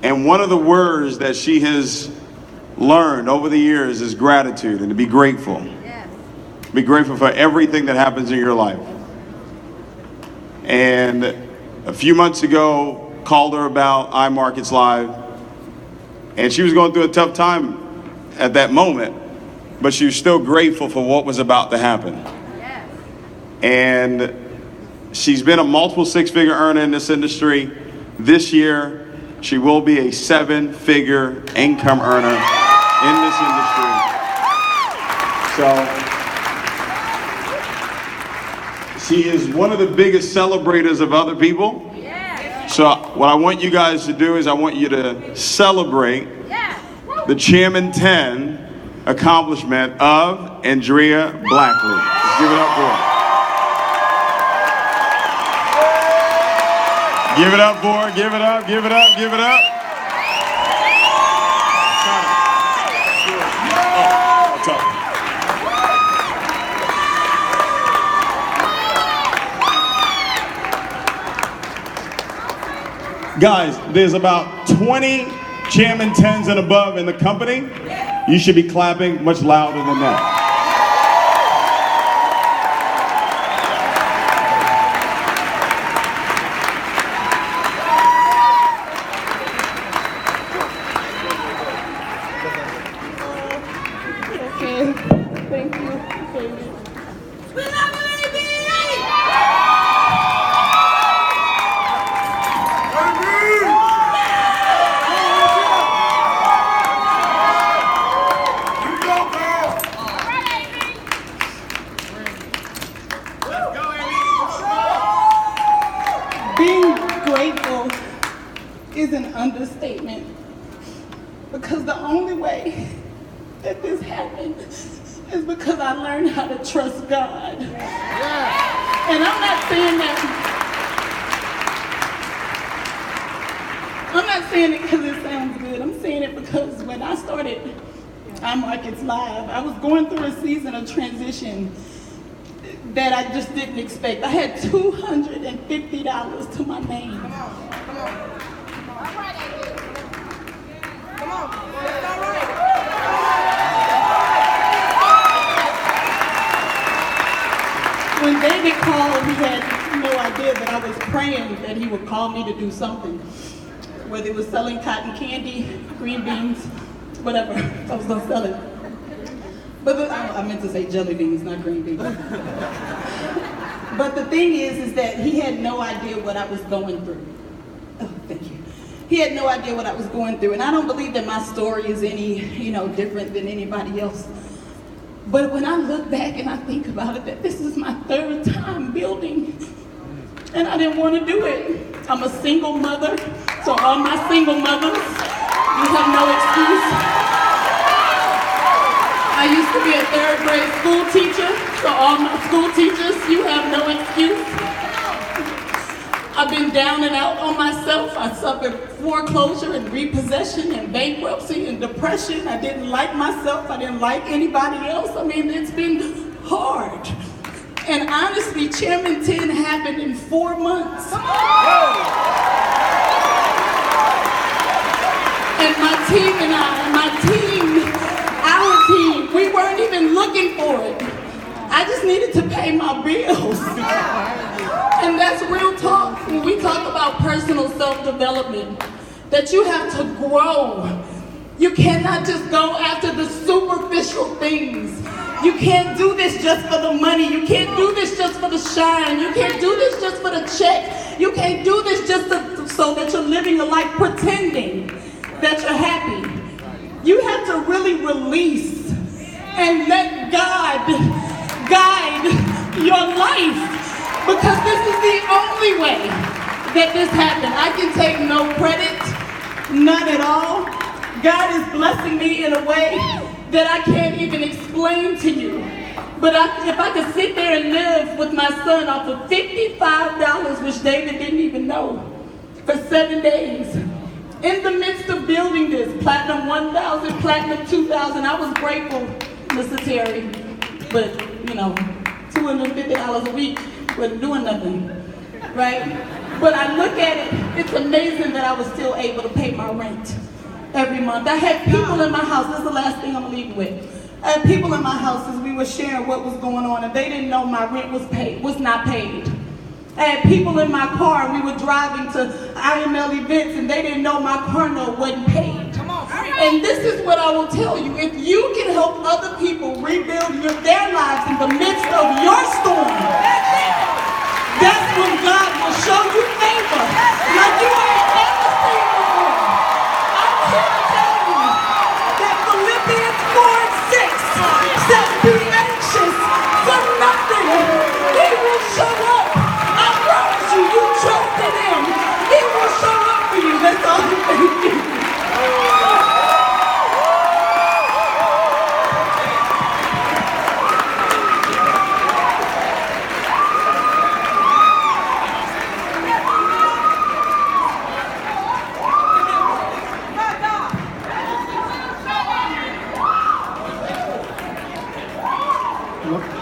And one of the words that she has learned over the years is gratitude and to be grateful. Yes. Be grateful for everything that happens in your life. And a few months ago, called her about iMarkets Live. And she was going through a tough time at that moment, but she was still grateful for what was about to happen. Yes. And she's been a multiple six-figure earner in this industry. This year, she will be a seven-figure income earner in this industry. So she is one of the biggest celebrators of other people. So what I want you guys to do is I want you to celebrate the Chairman 10 accomplishment of Andrea Blackley. Let's give it up for her. Give it up for her, give it up, give it up, give it up. Guys, there's about 20 Chairman 10s and above in the company. You should be clapping much louder than that. Thank you. Being grateful is an understatement, because the only way that this happened is because I learned how to trust God. Yeah. And I'm not saying it because it sounds good. I'm saying it because when I started iMarkets Live, I was going through a season of transition that I just didn't expect. I had $250 to my name. Come on. All right, come on. All right. When David called, he had no idea that I was praying that he would call me to do something. Whether it was selling cotton candy, green beans, whatever, I was gonna sell it. But I meant to say jelly beans, not green beans. But the thing is that he had no idea what I was going through. Oh, thank you. He had no idea what I was going through. And I don't believe that my story is any, different than anybody else. But when I look back and I think about it, that this is my third time building, and I didn't want to do it. I'm a single mother, so all my single mothers, you have no excuse. I used to be a third grade school teacher, so all my school teachers, you have no excuse. I've been down and out on myself. I suffered foreclosure and repossession and bankruptcy and depression. I didn't like myself. I didn't like anybody else. I mean, it's been hard. And honestly, Chairman 10 happened in 4 months. And my team and our team, we weren't even looking for it. I just needed to pay my bills. And that's real talk when we talk about personal self-development, that you have to grow. You cannot just go after the superficial things. You can't do this just for the money. You can't do this just for the shine. You can't do this just for the check. You can't do this just so that you're living a life pretending that you're happy. You have to really release and let God guide your life, because this is the only way that this happened. I can take no credit, none at all. God is blessing me in a way that I can't even explain to you. But if I could sit there and live with my son off of $55, which David didn't even know, for 7 days, in the midst of building this, platinum 1,000, platinum 2,000, I was grateful, Mr. Terry, but $250 a week wasn't doing nothing, right? But I look at it, it's amazing that I was still able to pay my rent every month. I had people in my house, this is the last thing I'm gonna leave you with. I had people in my house as we were sharing what was going on, and they didn't know my rent was not paid. I had people in my car, and we were driving to IML events, and they didn't know my car note wasn't paid. And this is what I will tell you. If you can help other people rebuild their lives in the midst of your storm, that's when God will show you favor like you ain't ever seen before. I'm here to tell you that Philippians 4:6 says, be anxious for nothing. He will show up. I promise you, you trust in him. He will show up for you. That's all I'm thinking. Look.